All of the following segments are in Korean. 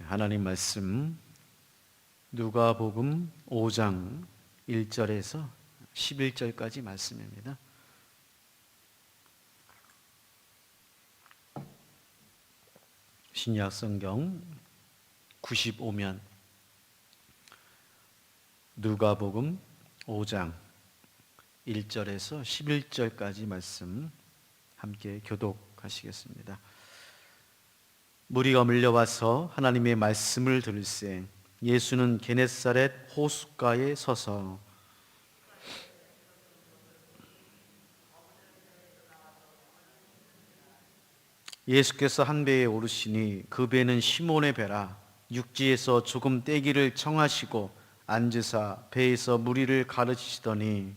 하나님 말씀 누가복음 5장 1절에서 11절까지 말씀입니다. 신약 성경 95면 누가복음 5장 1절에서 11절까지 말씀 함께 교독하시겠습니다. 무리가 밀려와서 하나님의 말씀을 들을새 예수는 게네사렛 호숫가에 서서 예수께서 한 배에 오르시니 그 배는 시몬의 배라. 육지에서 조금 떼기를 청하시고 앉으사 배에서 무리를 가르치시더니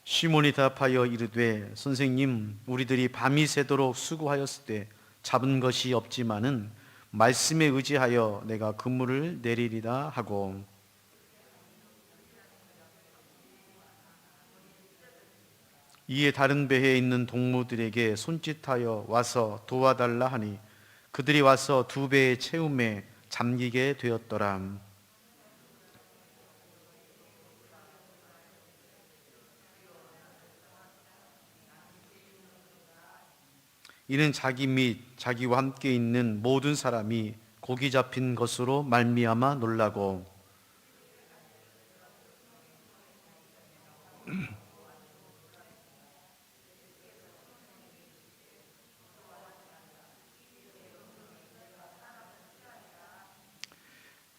시몬이 답하여 이르되 선생님, 우리들이 밤이 새도록 수고하였으되 잡은 것이 없지만은 말씀에 의지하여 내가 그물을 내리리라 하고, 이에 다른 배에 있는 동무들에게 손짓하여 와서 도와달라 하니 그들이 와서 두 배의 채움에 잠기게 되었더라. 이는 자기 및 자기와 함께 있는 모든 사람이 고기 잡힌 것으로 말미암아 놀라고,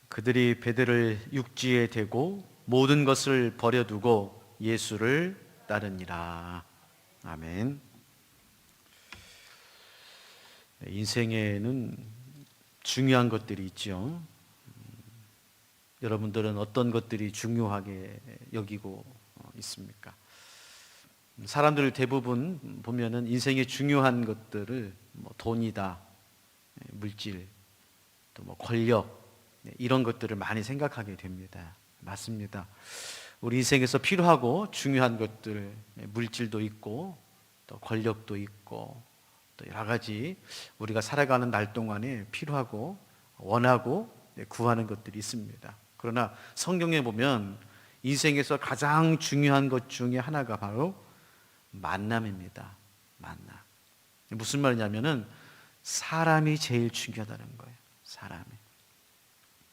그들이 배들을 육지에 대고 모든 것을 버려두고 예수를 따르니라. 아멘. 인생에는 중요한 것들이 있죠. 여러분들은 어떤 것들이 중요하게 여기고 있습니까? 사람들 대부분 보면은 인생의 중요한 것들을 돈이다, 물질, 또 권력, 이런 것들을 많이 생각하게 됩니다. 맞습니다. 우리 인생에서 필요하고 중요한 것들, 물질도 있고 또 권력도 있고 또 여러 가지 우리가 살아가는 날 동안에 필요하고 원하고 구하는 것들이 있습니다. 그러나 성경에 보면 인생에서 가장 중요한 것 중에 하나가 바로 만남입니다. 만남. 무슨 말이냐면은 사람이 제일 중요하다는 거예요. 사람이.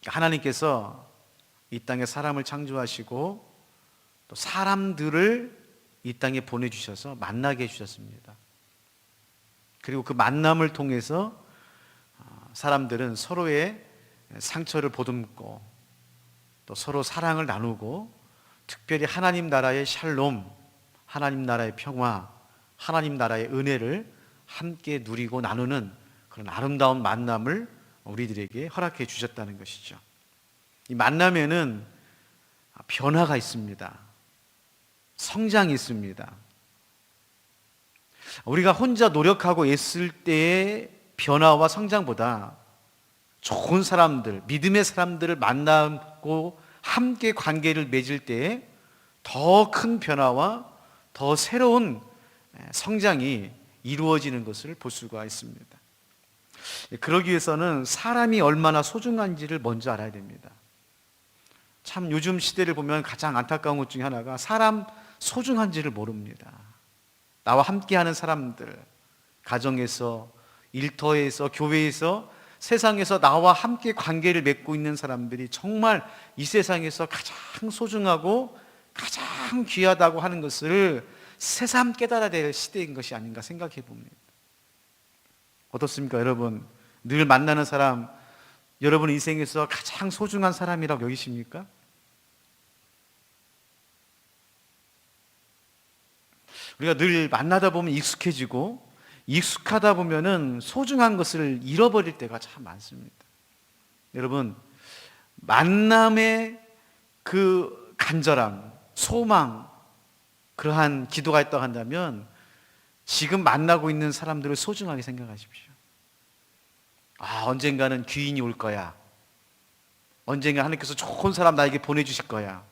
하나님께서 이 땅에 사람을 창조하시고 또 사람들을 이 땅에 보내주셔서 만나게 해주셨습니다. 그리고 그 만남을 통해서 사람들은 서로의 상처를 보듬고 또 서로 사랑을 나누고 특별히 하나님 나라의 샬롬, 하나님 나라의 평화, 하나님 나라의 은혜를 함께 누리고 나누는 그런 아름다운 만남을 우리들에게 허락해 주셨다는 것이죠. 이 만남에는 변화가 있습니다. 성장이 있습니다. 우리가 혼자 노력하고 애쓸 때의 변화와 성장보다 좋은 사람들, 믿음의 사람들을 만나고 함께 관계를 맺을 때에 더 큰 변화와 더 새로운 성장이 이루어지는 것을 볼 수가 있습니다. 그러기 위해서는 사람이 얼마나 소중한지를 먼저 알아야 됩니다. 참 요즘 시대를 보면 가장 안타까운 것 중에 하나가 사람 소중한지를 모릅니다. 나와 함께하는 사람들, 가정에서, 일터에서, 교회에서, 세상에서 나와 함께 관계를 맺고 있는 사람들이 정말 이 세상에서 가장 소중하고 가장 귀하다고 하는 것을 새삼 깨달아야 될 시대인 것이 아닌가 생각해 봅니다. 어떻습니까, 여러분? 늘 만나는 사람, 여러분 인생에서 가장 소중한 사람이라고 여기십니까? 우리가 늘 만나다 보면 익숙해지고 익숙하다 보면은 소중한 것을 잃어버릴 때가 참 많습니다. 여러분, 만남의 그 간절함, 소망, 그러한 기도가 있다고 한다면 지금 만나고 있는 사람들을 소중하게 생각하십시오. 언젠가는 귀인이 올 거야. 언젠가 하나님께서 좋은 사람 나에게 보내주실 거야.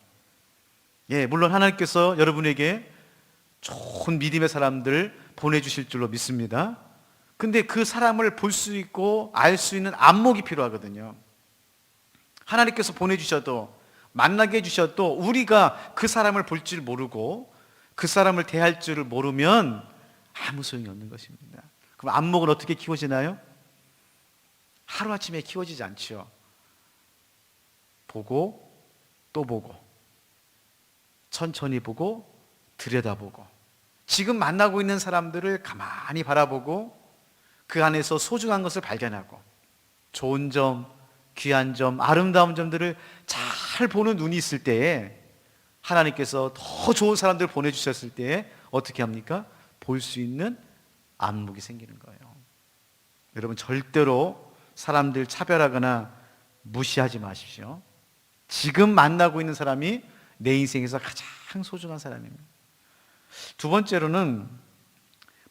예, 물론 하나님께서 여러분에게 좋은 믿음의 사람들 보내주실 줄로 믿습니다. 근데 그 사람을 볼 수 있고 알 수 있는 안목이 필요하거든요. 하나님께서 보내주셔도, 만나게 해주셔도 우리가 그 사람을 볼 줄 모르고 그 사람을 대할 줄을 모르면 아무 소용이 없는 것입니다. 그럼 안목은 어떻게 키워지나요? 하루아침에 키워지지 않죠. 보고 또 보고, 천천히 보고 들여다보고, 지금 만나고 있는 사람들을 가만히 바라보고 그 안에서 소중한 것을 발견하고, 좋은 점, 귀한 점, 아름다운 점들을 잘 보는 눈이 있을 때에 하나님께서 더 좋은 사람들을 보내주셨을 때에 어떻게 합니까? 볼 수 있는 안목이 생기는 거예요. 여러분, 절대로 사람들 차별하거나 무시하지 마십시오. 지금 만나고 있는 사람이 내 인생에서 가장 소중한 사람입니다. 두 번째로는,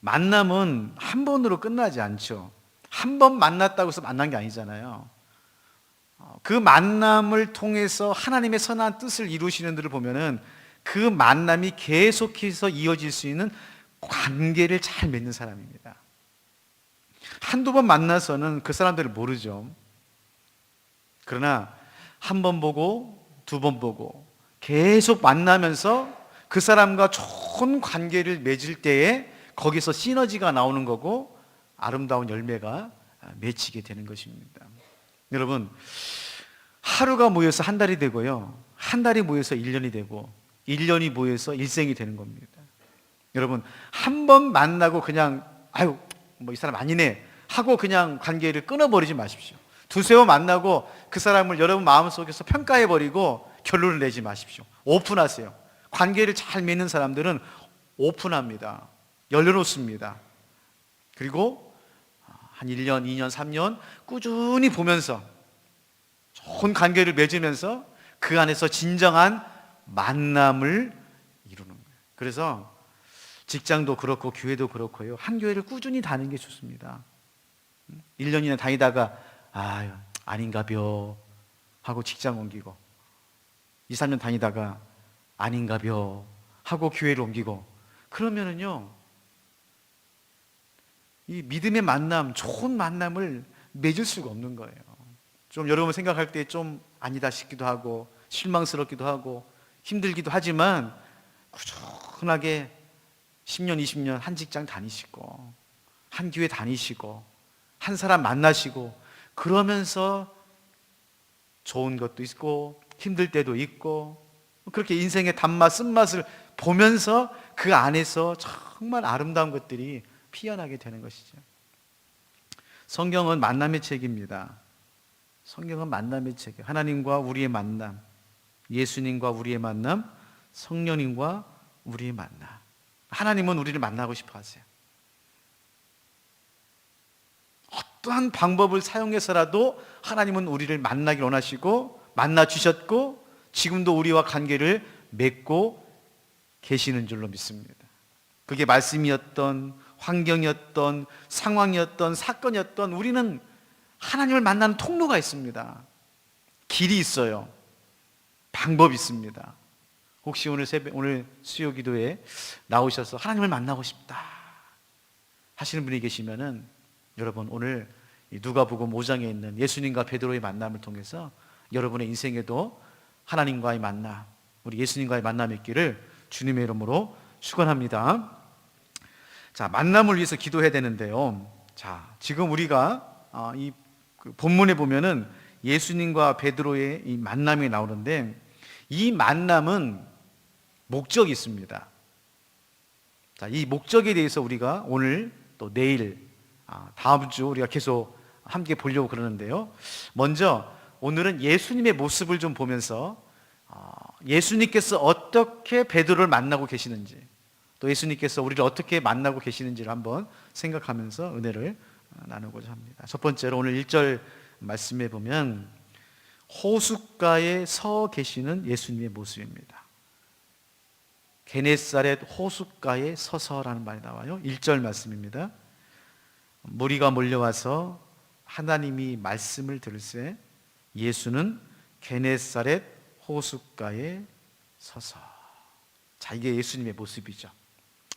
만남은 한 번으로 끝나지 않죠. 한 번 만났다고 해서 만난 게 아니잖아요. 그 만남을 통해서 하나님의 선한 뜻을 이루시는 들을 보면은 그 만남이 계속해서 이어질 수 있는 관계를 잘 맺는 사람입니다. 한두 번 만나서는 그 사람들을 모르죠. 그러나 한 번 보고 두 번 보고 계속 만나면서 그 사람과 좋은 관계를 맺을 때에 거기서 시너지가 나오는 거고 아름다운 열매가 맺히게 되는 것입니다. 여러분, 하루가 모여서 한 달이 되고요, 한 달이 모여서 1년이 되고 1년이 모여서 일생이 되는 겁니다. 여러분, 한 번 만나고 그냥 아유 뭐 이 사람 아니네 하고 그냥 관계를 끊어버리지 마십시오. 두세 번 만나고 그 사람을 여러분 마음속에서 평가해버리고 결론을 내지 마십시오. 오픈하세요. 관계를 잘 맺는 사람들은 오픈합니다. 열려놓습니다. 그리고 한 1년, 2년, 3년 꾸준히 보면서 좋은 관계를 맺으면서 그 안에서 진정한 만남을 이루는 거예요. 그래서 직장도 그렇고 교회도 그렇고요, 한 교회를 꾸준히 다니는 게 좋습니다. 1년이나 다니다가 아닌가벼 하고 직장 옮기고, 2, 3년 다니다가 아닌가벼 하고 교회를 옮기고, 그러면은요 이 믿음의 만남, 좋은 만남을 맺을 수가 없는 거예요. 좀 여러분 생각할 때 좀 아니다 싶기도 하고 실망스럽기도 하고 힘들기도 하지만 꾸준하게 10년, 20년 한 직장 다니시고 한 교회 다니시고 한 사람 만나시고 그러면서 좋은 것도 있고 힘들 때도 있고 그렇게 인생의 단맛, 쓴맛을 보면서 그 안에서 정말 아름다운 것들이 피어나게 되는 것이죠. 성경은 만남의 책입니다. 성경은 만남의 책이에요. 하나님과 우리의 만남, 예수님과 우리의 만남, 성령님과 우리의 만남. 하나님은 우리를 만나고 싶어 하세요. 어떠한 방법을 사용해서라도 하나님은 우리를 만나길 원하시고 만나 주셨고 지금도 우리와 관계를 맺고 계시는 줄로 믿습니다. 그게 말씀이었던 환경이었던 상황이었던 사건이었던 우리는 하나님을 만나는 통로가 있습니다. 길이 있어요. 방법이 있습니다. 혹시 오늘 수요 기도에 나오셔서 하나님을 만나고 싶다 하시는 분이 계시면은 여러분 오늘 누가복음 5장에 있는 예수님과 베드로의 만남을 통해서 여러분의 인생에도 하나님과의 만남, 우리 예수님과의 만남이 있기를 주님의 이름으로 축원합니다. 자, 만남을 위해서 기도해야 되는데요. 자, 지금 우리가 이 본문에 보면은 예수님과 베드로의 이 만남이 나오는데 이 만남은 목적이 있습니다. 자, 이 목적에 대해서 우리가 오늘 또 내일 다음 주 우리가 계속 함께 보려고 그러는데요. 먼저 오늘은 예수님의 모습을 좀 보면서 예수님께서 어떻게 베드로를 만나고 계시는지 또 예수님께서 우리를 어떻게 만나고 계시는지를 한번 생각하면서 은혜를 나누고자 합니다. 첫 번째로 오늘 1절 말씀에 보면 호숫가에 서 계시는 예수님의 모습입니다. 게네사렛 호숫가에 서서라는 말이 나와요. 1절 말씀입니다. 무리가 몰려와서 하나님이 말씀을 들을새 예수는 게네사렛 호숫가에 서서. 자, 이게 예수님의 모습이죠.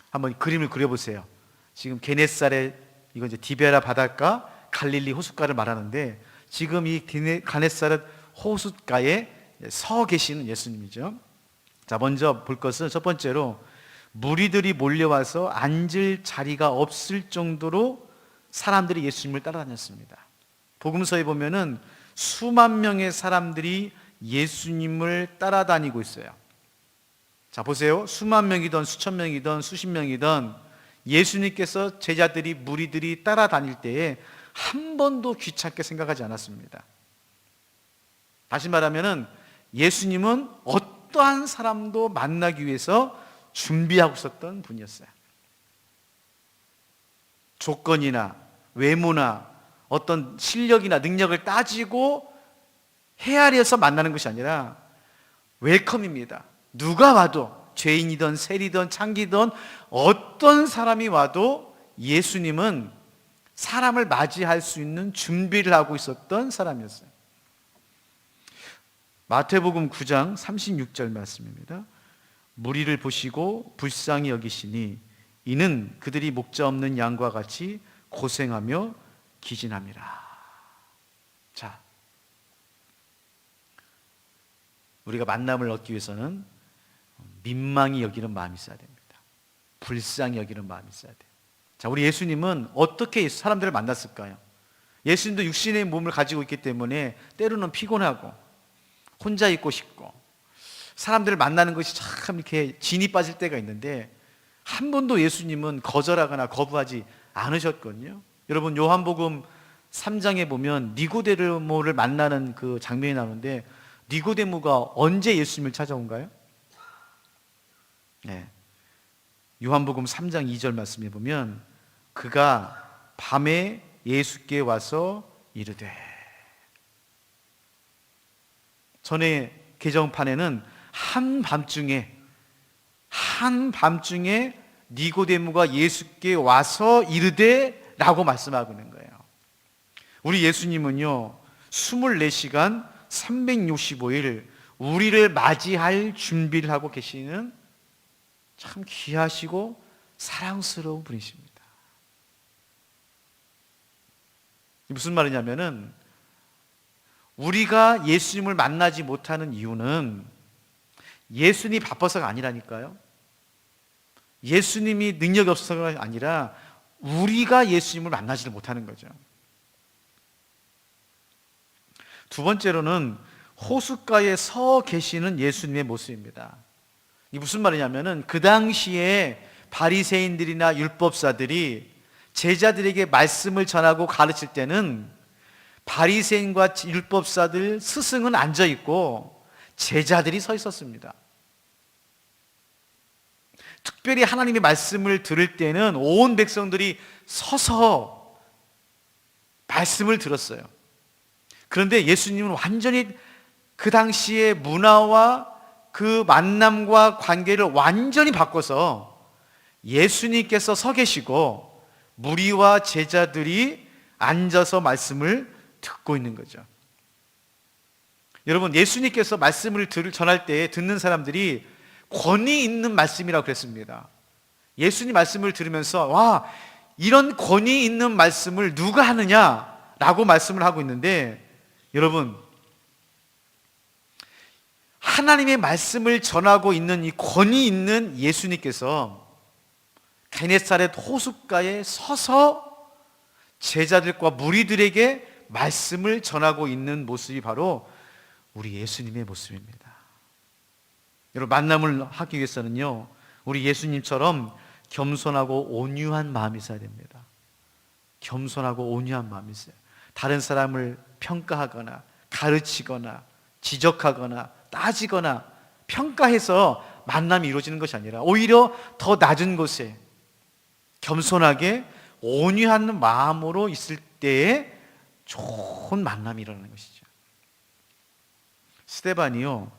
한번 그림을 그려보세요. 지금 게네사렛, 이건 이제 디베라 바닷가, 갈릴리 호숫가를 말하는데 지금 이 게네사렛 호숫가에 서 계시는 예수님이죠. 자, 먼저 볼 것은 첫 번째로 무리들이 몰려와서 앉을 자리가 없을 정도로 사람들이 예수님을 따라다녔습니다. 복음서에 보면은 수만 명의 사람들이 예수님을 따라다니고 있어요. 자, 보세요. 수만 명이든 수천 명이든 수십 명이든 예수님께서 제자들이, 무리들이 따라다닐 때에 한 번도 귀찮게 생각하지 않았습니다. 다시 말하면은 예수님은 어떠한 사람도 만나기 위해서 준비하고 있었던 분이었어요. 조건이나 외모나 어떤 실력이나 능력을 따지고 헤아려서 만나는 것이 아니라 웰컴입니다. 누가 와도, 죄인이든 세리든 창기든 어떤 사람이 와도 예수님은 사람을 맞이할 수 있는 준비를 하고 있었던 사람이었어요. 마태복음 9장 36절 말씀입니다. 무리를 보시고 불쌍히 여기시니 이는 그들이 목자 없는 양과 같이 고생하며 기진함이라. 자, 우리가 만남을 얻기 위해서는 민망히 여기는 마음이 있어야 됩니다. 불쌍히 여기는 마음이 있어야 돼요. 자, 우리 예수님은 어떻게 사람들을 만났을까요? 예수님도 육신의 몸을 가지고 있기 때문에 때로는 피곤하고 혼자 있고 싶고 사람들을 만나는 것이 참 이렇게 진이 빠질 때가 있는데 한 번도 예수님은 거절하거나 거부하지 않으셨거든요. 여러분, 요한복음 3장에 보면 니고데모를 만나는 그 장면이 나오는데 니고데모가 언제 예수님을 찾아온가요? 네. 요한복음 3장 2절 말씀에 보면 그가 밤에 예수께 와서 이르되. 전에 개정판에는 한밤중에 니고데모가 예수께 와서 이르되 라고 말씀하고 있는 거예요. 우리 예수님은요 24시간 365일 우리를 맞이할 준비를 하고 계시는 참 귀하시고 사랑스러운 분이십니다. 무슨 말이냐면은 우리가 예수님을 만나지 못하는 이유는 예수님이 바빠서가 아니라니까요. 예수님이 능력이 없어서가 아니라 우리가 예수님을 만나지를 못하는 거죠. 두 번째로는 호숫가에 서 계시는 예수님의 모습입니다. 이게 무슨 말이냐면은 그 당시에 바리새인들이나 율법사들이 제자들에게 말씀을 전하고 가르칠 때는 바리새인과 율법사들 스승은 앉아 있고 제자들이 서 있었습니다. 특별히 하나님의 말씀을 들을 때는 온 백성들이 서서 말씀을 들었어요. 그런데 예수님은 완전히 그 당시의 문화와 그 만남과 관계를 완전히 바꿔서 예수님께서 서 계시고 무리와 제자들이 앉아서 말씀을 듣고 있는 거죠. 여러분, 예수님께서 말씀을 전할 때 듣는 사람들이 권위 있는 말씀이라고 그랬습니다. 예수님 말씀을 들으면서 와, 이런 권위 있는 말씀을 누가 하느냐라고 말씀을 하고 있는데, 여러분, 하나님의 말씀을 전하고 있는 이 권위 있는 예수님께서 게네사렛 호숫가에 서서 제자들과 무리들에게 말씀을 전하고 있는 모습이 바로 우리 예수님의 모습입니다. 여러분, 만남을 하기 위해서는요 우리 예수님처럼 겸손하고 온유한 마음이 있어야 됩니다. 겸손하고 온유한 마음이 있어요. 다른 사람을 평가하거나 가르치거나 지적하거나 따지거나 평가해서 만남이 이루어지는 것이 아니라 오히려 더 낮은 곳에 겸손하게 온유한 마음으로 있을 때에 좋은 만남이 일어나는 것이죠. 스데반이요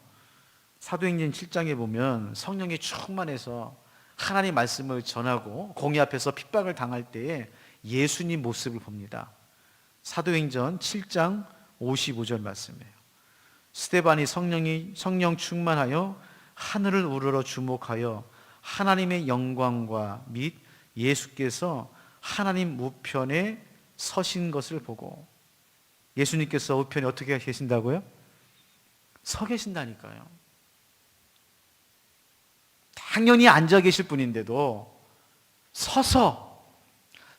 사도행전 7장에 보면 성령이 충만해서 하나님 말씀을 전하고 공의 앞에서 핍박을 당할 때에 예수님 모습을 봅니다. 사도행전 7장 55절 말씀이에요. 스데반이 성령 충만하여 하늘을 우러러 주목하여 하나님의 영광과 및 예수께서 하나님 우편에 서신 것을 보고, 예수님께서 우편에 어떻게 계신다고요? 서 계신다니까요. 당연히 앉아 계실 분인데도 서서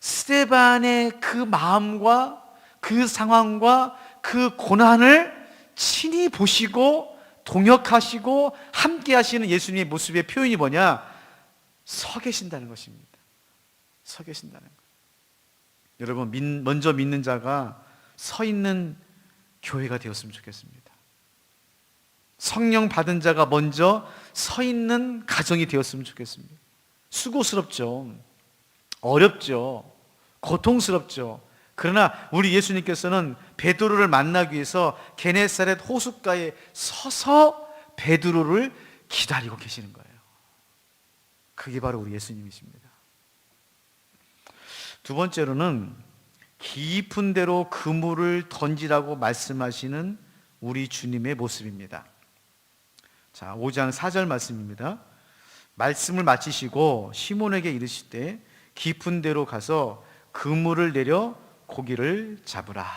스데반의 그 마음과 그 상황과 그 고난을 친히 보시고 동역하시고 함께 하시는 예수님의 모습의 표현이 뭐냐? 서 계신다는 것입니다. 서 계신다는 것. 여러분, 먼저 믿는 자가 서 있는 교회가 되었으면 좋겠습니다. 성령 받은 자가 먼저 서 있는 가정이 되었으면 좋겠습니다. 수고스럽죠. 어렵죠. 고통스럽죠. 그러나 우리 예수님께서는 베드로를 만나기 위해서 게네사렛 호숫가에 서서 베드로를 기다리고 계시는 거예요. 그게 바로 우리 예수님이십니다. 두 번째로는 깊은 데로 그물을 던지라고 말씀하시는 우리 주님의 모습입니다. 자, 5장 4절 말씀입니다. 말씀을 마치시고 시몬에게 이르실 때 깊은 데로 가서 그물을 내려 고기를 잡으라.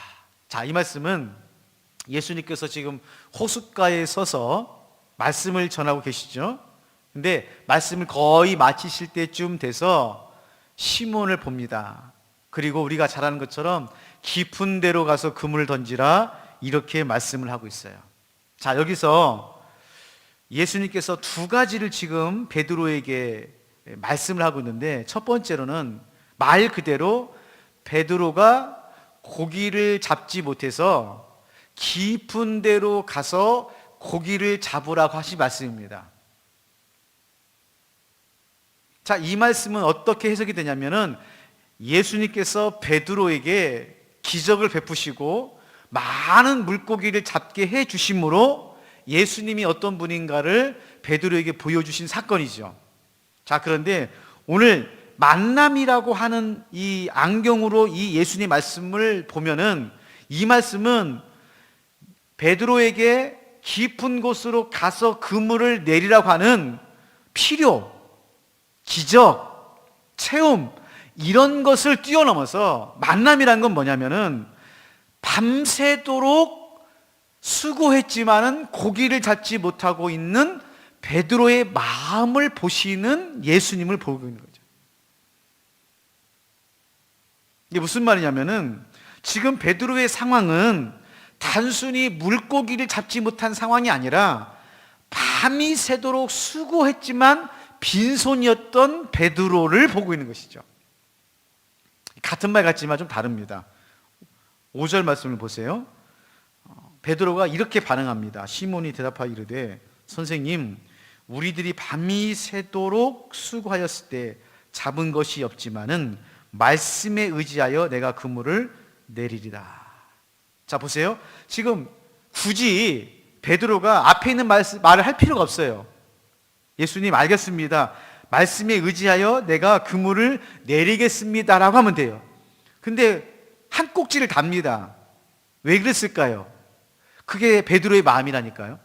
자, 이 말씀은 예수님께서 지금 호숫가에 서서 말씀을 전하고 계시죠. 근데 말씀을 거의 마치실 때쯤 돼서 시몬을 봅니다. 그리고 우리가 잘 아는 것처럼 깊은 데로 가서 그물을 던지라, 이렇게 말씀을 하고 있어요. 자, 여기서 예수님께서 두 가지를 지금 베드로에게 말씀을 하고 있는데, 첫 번째로는 말 그대로 베드로가 고기를 잡지 못해서 깊은 데로 가서 고기를 잡으라고 하신 말씀입니다. 자, 이 말씀은 어떻게 해석이 되냐면은 예수님께서 베드로에게 기적을 베푸시고 많은 물고기를 잡게 해 주심으로 예수님이 어떤 분인가를 베드로에게 보여주신 사건이죠. 자, 그런데 오늘 만남이라고 하는 이 안경으로 이 예수님의 말씀을 보면은, 이 말씀은 베드로에게 깊은 곳으로 가서 그물을 내리라고 하는 필요, 기적, 체험, 이런 것을 뛰어넘어서 만남이라는 건 뭐냐면은 밤새도록 수고했지만은 고기를 잡지 못하고 있는 베드로의 마음을 보시는 예수님을 보고 있는 거죠. 이게 무슨 말이냐면은 지금 베드로의 상황은 단순히 물고기를 잡지 못한 상황이 아니라 밤이 새도록 수고했지만 빈손이었던 베드로를 보고 있는 것이죠. 같은 말 같지만 좀 다릅니다. 5절 말씀을 보세요. 베드로가 이렇게 반응합니다. 시몬이 대답하여 이르되 선생님, 우리들이 밤이 새도록 수고하였을 때 잡은 것이 없지만은 말씀에 의지하여 내가 그물을 내리리라. 자, 보세요. 지금 굳이 베드로가 앞에 있는 말을 할 필요가 없어요. 예수님, 알겠습니다. 말씀에 의지하여 내가 그물을 내리겠습니다라고 하면 돼요. 근데 한 꼭지를 답니다. 왜 그랬을까요? 그게 베드로의 마음이라니까요.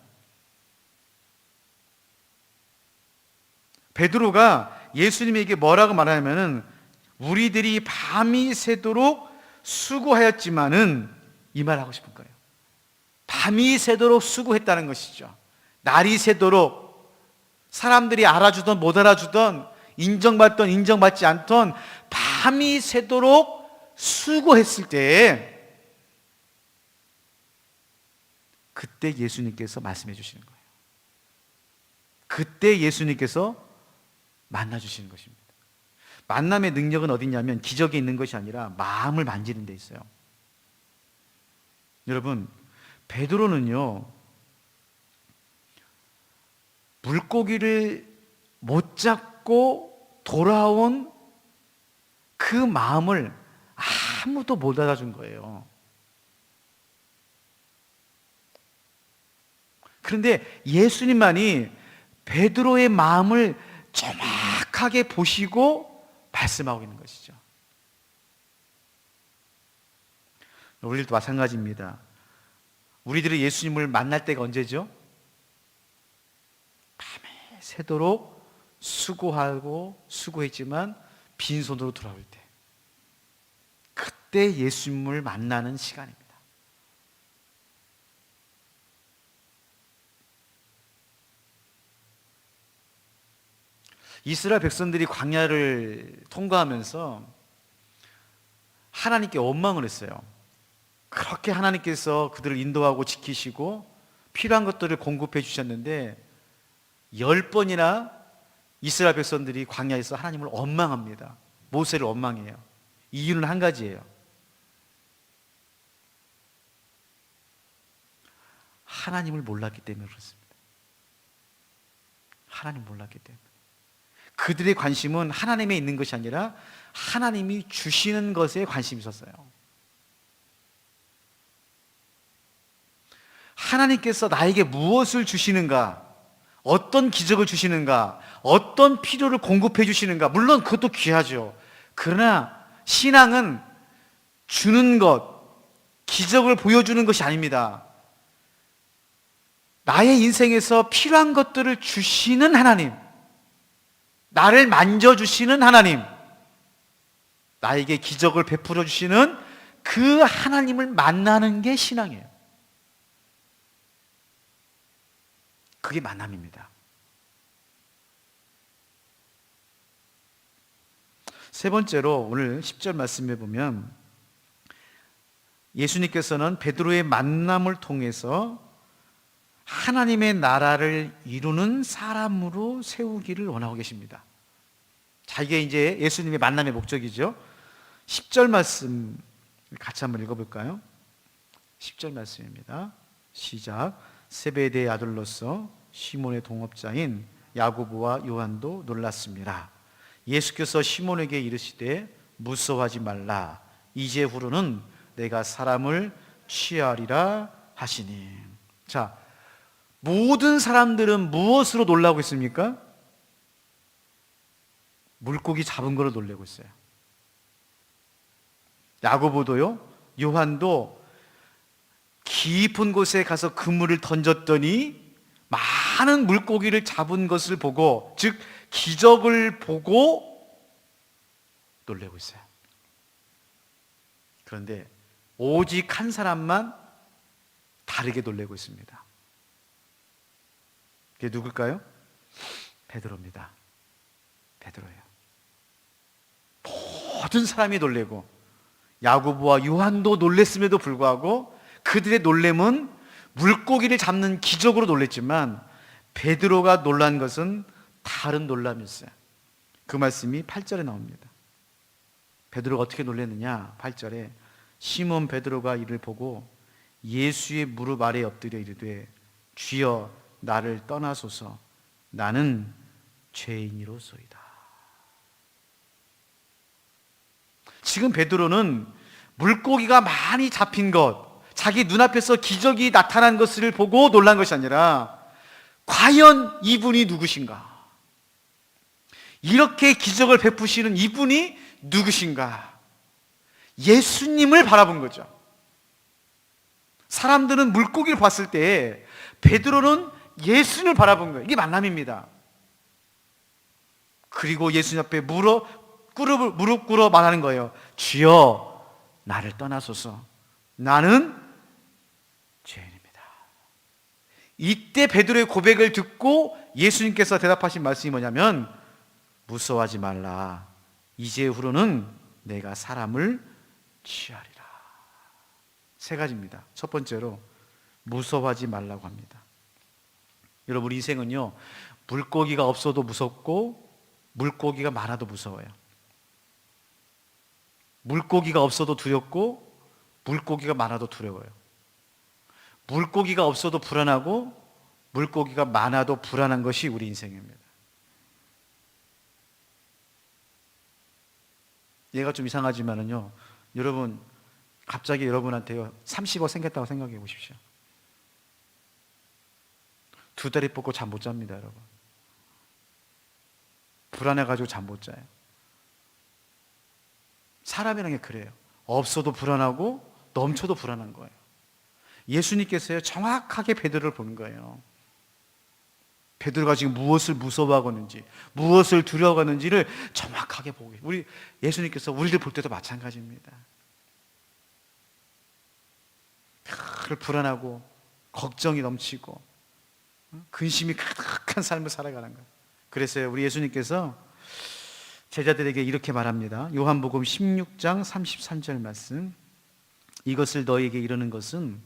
베드로가 예수님에게 뭐라고 말하냐면은 우리들이 밤이 새도록 수고하였지만은, 이 말 하고 싶은 거예요. 밤이 새도록 수고했다는 것이죠. 날이 새도록 사람들이 알아주던 못 알아주던, 인정받던 인정받지 않던 밤이 새도록 수고했을 때, 그때 예수님께서 말씀해 주시는 거예요. 그때 예수님께서 만나 주시는 것입니다. 만남의 능력은 어디냐면 기적에 있는 것이 아니라 마음을 만지는 데 있어요. 여러분, 베드로는요, 물고기를 못 잡고 돌아온 그 마음을 아무도 못 알아준 거예요. 그런데 예수님만이 베드로의 마음을 정확하게 보시고 말씀하고 있는 것이죠. 우리들도 마찬가지입니다. 우리들이 예수님을 만날 때가 언제죠? 밤에 새도록 수고하고 수고했지만 빈손으로 돌아올 때, 그때 예수님을 만나는 시간입니다. 이스라엘 백성들이 광야를 통과하면서 하나님께 원망을 했어요. 그렇게 하나님께서 그들을 인도하고 지키시고 필요한 것들을 공급해 주셨는데 10번이나 이스라엘 백성들이 광야에서 하나님을 원망합니다. 모세를 원망해요. 이유는 한 가지예요. 하나님을 몰랐기 때문에 그렇습니다. 하나님을 몰랐기 때문에. 그들의 관심은 하나님에 있는 것이 아니라 하나님이 주시는 것에 관심이 있었어요. 하나님께서 나에게 무엇을 주시는가, 어떤 기적을 주시는가, 어떤 필요를 공급해 주시는가, 물론 그것도 귀하죠. 그러나 신앙은 주는 것, 기적을 보여주는 것이 아닙니다. 나의 인생에서 필요한 것들을 주시는 하나님, 나를 만져주시는 하나님, 나에게 기적을 베풀어 주시는 그 하나님을 만나는 게 신앙이에요. 그게 만남입니다. 세 번째로 오늘 10절 말씀해 보면 예수님께서는 베드로의 만남을 통해서 하나님의 나라를 이루는 사람으로 세우기를 원하고 계십니다. 자, 이게 이제 예수님의 만남의 목적이죠. 10절 말씀 같이 한번 읽어볼까요? 10절 말씀입니다. 시작. 세베대의 아들로서 시몬의 동업자인 야고보와 요한도 놀랐습니다. 예수께서 시몬에게 이르시되 무서워하지 말라. 이제후로는 내가 사람을 취하리라 하시니. 자, 모든 사람들은 무엇으로 놀라고 있습니까? 물고기 잡은 거로 놀라고 있어요. 야고보도요, 요한도 깊은 곳에 가서 그물을 던졌더니 많은 물고기를 잡은 것을 보고, 즉 기적을 보고 놀라고 있어요. 그런데 오직 한 사람만 다르게 놀라고 있습니다. 그게 누굴까요? 베드로입니다. 베드로예요. 모든 사람이 놀래고 야고보와 요한도 놀랬음에도 불구하고 그들의 놀램은 물고기를 잡는 기적으로 놀랬지만 베드로가 놀란 것은 다른 놀람이었어요. 그 말씀이 8절에 나옵니다. 베드로가 어떻게 놀랐느냐? 8절에 시몬 베드로가 이를 보고 예수의 무릎 아래에 엎드려 이르되 주여 나를 떠나소서 나는 죄인이로소이다. 지금 베드로는 물고기가 많이 잡힌 것, 자기 눈앞에서 기적이 나타난 것을 보고 놀란 것이 아니라 과연 이분이 누구신가? 이렇게 기적을 베푸시는 이분이 누구신가? 예수님을 바라본 거죠. 사람들은 물고기를 봤을 때 베드로는 예수님을 바라본 거예요. 이게 만남입니다. 그리고 예수님 앞에 무릎 꿇어 말하는 거예요. 주여 나를 떠나소서 나는 죄인입니다. 이때 베드로의 고백을 듣고 예수님께서 대답하신 말씀이 뭐냐면 무서워하지 말라. 이제후로는 내가 사람을 취하리라. 세 가지입니다. 첫 번째로 무서워하지 말라고 합니다. 여러분, 우리 인생은요, 물고기가 없어도 무섭고 물고기가 많아도 무서워요. 물고기가 없어도 두렵고 물고기가 많아도 두려워요. 물고기가 없어도 불안하고 물고기가 많아도 불안한 것이 우리 인생입니다. 얘가 좀 이상하지만은요, 여러분 갑자기 여러분한테요 30억 생겼다고 생각해 보십시오. 2다리 뻗고 잠 못 잡니다, 여러분. 불안해가지고 잠 못 자요. 사람이란 게 그래요. 없어도 불안하고 넘쳐도 불안한 거예요. 예수님께서요 정확하게 베드로를 보는 거예요. 베드로가 지금 무엇을 무서워하고 있는지, 무엇을 두려워하는지를 정확하게 보고 계세요. 우리 예수님께서 우리를 볼 때도 마찬가지입니다. 늘 불안하고 걱정이 넘치고 근심이 가득한 삶을 살아가는 거예요. 그래서 우리 예수님께서 제자들에게 이렇게 말합니다. 요한복음 16장 33절 말씀. 이것을 너희에게 이르는 것은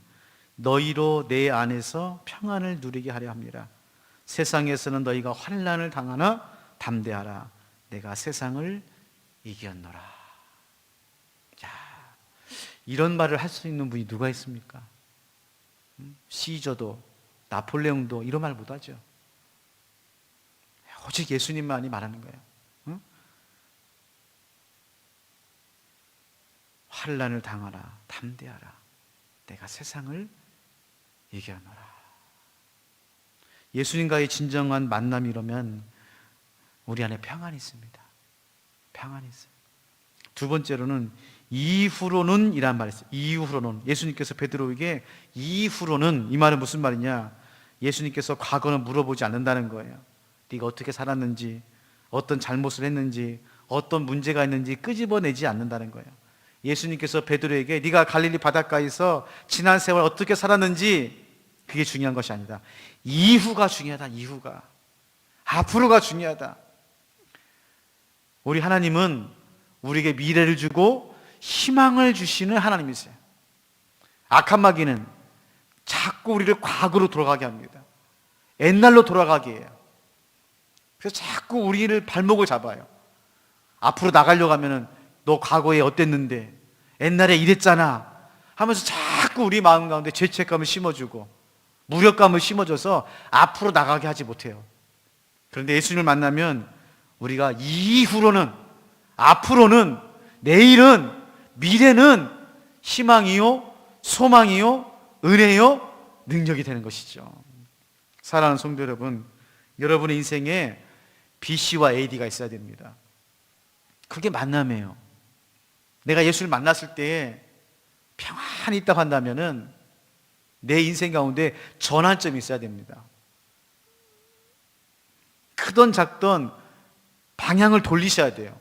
너희로 내 안에서 평안을 누리게 하려 합니다. 세상에서는 너희가 환난을 당하나 담대하라. 내가 세상을 이겼노라. 자, 이런 말을 할 수 있는 분이 누가 있습니까? 시저도 나폴레옹도 이런 말 못하죠. 오직 예수님만이 말하는 거예요. 응? 환난을 당하라, 담대하라. 내가 세상을 이겨노라. 예수님과의 진정한 만남이 이러면 우리 안에 평안이 있습니다. 평안이 있어요. 두 번째로는 이후로는 이란 말이 있어요. 이후로는. 예수님께서 베드로에게 이후로는, 이 말은 무슨 말이냐? 예수님께서 과거는 물어보지 않는다는 거예요. 네가 어떻게 살았는지, 어떤 잘못을 했는지, 어떤 문제가 있는지 끄집어내지 않는다는 거예요. 예수님께서 베드로에게 네가 갈릴리 바닷가에서 지난 세월 어떻게 살았는지 그게 중요한 것이 아니다. 이후가 중요하다. 이후가. 앞으로가 중요하다. 우리 하나님은 우리에게 미래를 주고 희망을 주시는 하나님이세요. 악한 마귀는 자꾸 우리를 과거로 돌아가게 합니다. 옛날로 돌아가게 해요. 그래서 자꾸 우리를 발목을 잡아요. 앞으로 나가려고 하면은 너 과거에 어땠는데, 옛날에 이랬잖아 하면서 자꾸 우리 마음 가운데 죄책감을 심어주고 무력감을 심어줘서 앞으로 나가게 하지 못해요. 그런데 예수님을 만나면 우리가 이후로는, 앞으로는, 내일은, 미래는 희망이요, 소망이요, 은혜요, 능력이 되는 것이죠. 사랑하는 성도 여러분, 여러분의 인생에 BC와 AD가 있어야 됩니다. 그게 만남이에요. 내가 예수를 만났을 때 평안히 있다고 한다면은 내 인생 가운데 전환점이 있어야 됩니다. 크던 작던 방향을 돌리셔야 돼요.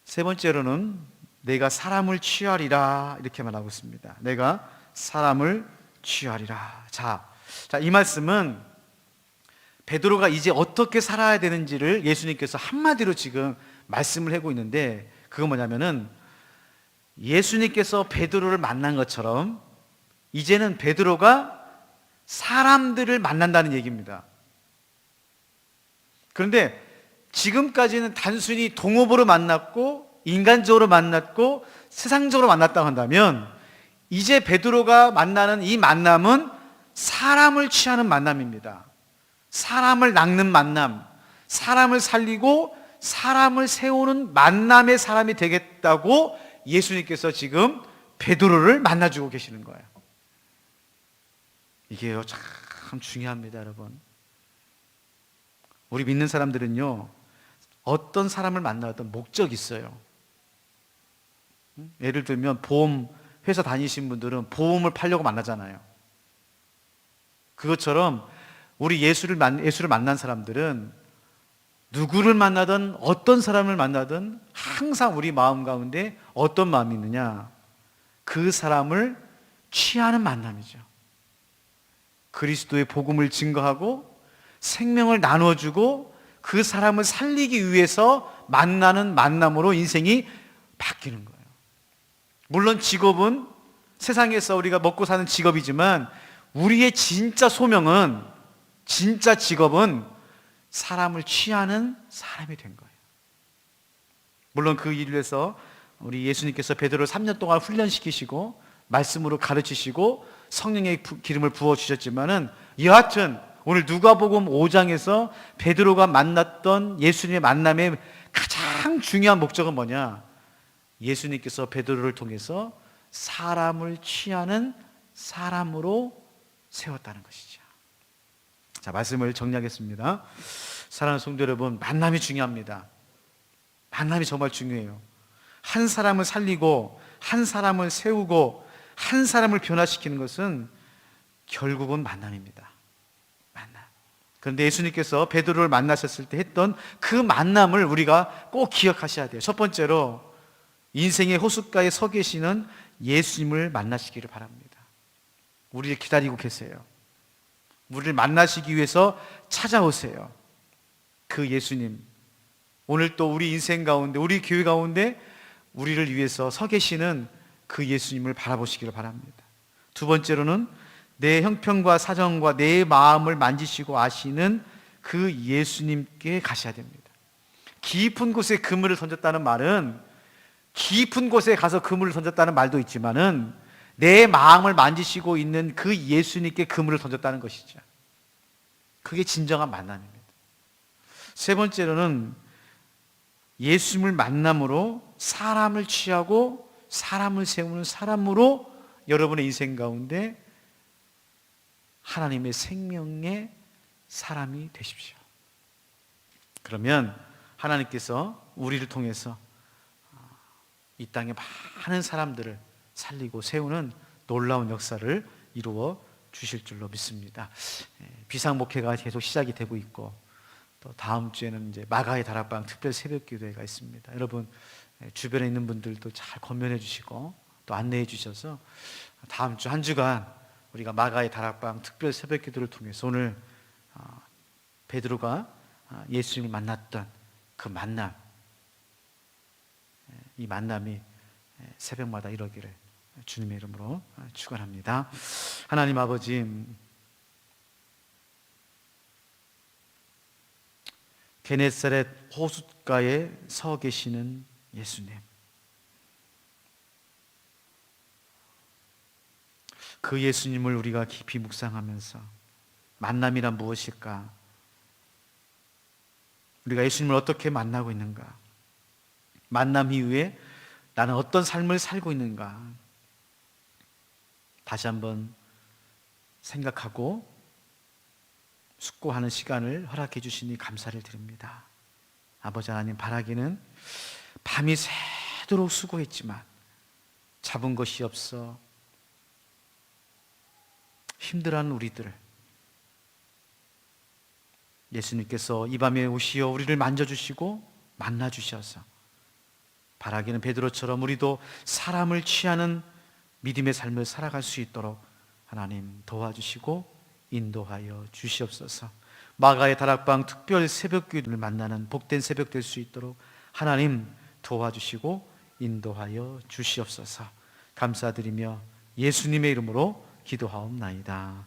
세 번째로는 내가 사람을 취하리라 이렇게 말하고 있습니다. 내가 사람을 취하리라. 자, 이 말씀은 베드로가 이제 어떻게 살아야 되는지를 예수님께서 한마디로 지금 말씀을 하고 있는데, 그건 뭐냐면은 예수님께서 베드로를 만난 것처럼 이제는 베드로가 사람들을 만난다는 얘기입니다. 그런데 지금까지는 단순히 동업으로 만났고 인간적으로 만났고 세상적으로 만났다고 한다면, 이제 베드로가 만나는 이 만남은 사람을 취하는 만남입니다. 사람을 낚는 만남, 사람을 살리고 사람을 세우는 만남의 사람이 되겠다고 예수님께서 지금 베드로를 만나주고 계시는 거예요. 이게요 참 중요합니다, 여러분. 우리 믿는 사람들은요 어떤 사람을 만나든 목적이 있어요. 예를 들면 보험 회사 다니신 분들은 보험을 팔려고 만나잖아요. 그것처럼 우리 예수를 만난 사람들은 누구를 만나든 어떤 사람을 만나든 항상 우리 마음 가운데 어떤 마음이 있느냐? 그 사람을 취하는 만남이죠. 그리스도의 복음을 증거하고 생명을 나눠주고 그 사람을 살리기 위해서 만나는 만남으로 인생이 바뀌는 거예요. 물론 직업은 세상에서 우리가 먹고 사는 직업이지만 우리의 진짜 소명은, 진짜 직업은 사람을 취하는 사람이 된 거예요. 물론 그 일을 위해서 우리 예수님께서 베드로를 3년 동안 훈련시키시고 말씀으로 가르치시고 성령의 기름을 부어주셨지만은, 여하튼 오늘 누가복음 5장에서 베드로가 만났던 예수님의 만남의 가장 중요한 목적은 뭐냐? 예수님께서 베드로를 통해서 사람을 취하는 사람으로 세웠다는 것이죠. 자, 말씀을 정리하겠습니다. 사랑하는 성도 여러분, 만남이 중요합니다. 만남이 정말 중요해요. 한 사람을 살리고 한 사람을 세우고 한 사람을 변화시키는 것은 결국은 만남입니다. 만남. 그런데 예수님께서 베드로를 만나셨을 때 했던 그 만남을 우리가 꼭 기억하셔야 돼요. 첫 번째로 인생의 호숫가에 서 계시는 예수님을 만나시기를 바랍니다. 우리를 기다리고 계세요. 우리를 만나시기 위해서 찾아오세요. 그 예수님, 오늘 또 우리 인생 가운데, 우리 교회 가운데 우리를 위해서 서 계시는 그 예수님을 바라보시기를 바랍니다. 두 번째로는 내 형편과 사정과 내 마음을 만지시고 아시는 그 예수님께 가셔야 됩니다. 깊은 곳에 그물을 던졌다는 말은 깊은 곳에 가서 그물을 던졌다는 말도 있지만은 내 마음을 만지시고 있는 그 예수님께 그물을 던졌다는 것이죠. 그게 진정한 만남입니다. 세 번째로는 예수님을 만남으로 사람을 취하고 사람을 세우는 사람으로 여러분의 인생 가운데 하나님의 생명의 사람이 되십시오. 그러면 하나님께서 우리를 통해서 이 땅에 많은 사람들을 살리고 세우는 놀라운 역사를 이루어 주실 줄로 믿습니다. 비상목회가 계속 시작이 되고 있고 또 다음 주에는 이제 마가의 다락방 특별 새벽기도회가 있습니다. 여러분 주변에 있는 분들도 잘 권면해 주시고 또 안내해 주셔서 다음 주 한 주간 우리가 마가의 다락방 특별 새벽기도를 통해서 오늘 베드로가 예수님을 만났던 그 만남, 이 만남이 새벽마다 이루어지기를 주님의 이름으로 축원합니다. 하나님 아버지, 게네사렛 호숫가에 서 계시는 예수님, 그 예수님을 우리가 깊이 묵상하면서 만남이란 무엇일까? 우리가 예수님을 어떻게 만나고 있는가? 만남 이후에 나는 어떤 삶을 살고 있는가? 다시 한번 생각하고 숙고하는 시간을 허락해 주시니 감사를 드립니다. 아버지 하나님, 바라기는 밤이 새도록 수고했지만 잡은 것이 없어 힘들어하는 우리들, 예수님께서 이 밤에 오시어 우리를 만져주시고 만나주셔서 바라기는 베드로처럼 우리도 사람을 취하는 믿음의 삶을 살아갈 수 있도록 하나님 도와주시고 인도하여 주시옵소서. 마가의 다락방 특별 새벽기도를 만나는 복된 새벽 될 수 있도록 하나님 도와주시고 인도하여 주시옵소서. 감사드리며 예수님의 이름으로 기도하옵나이다.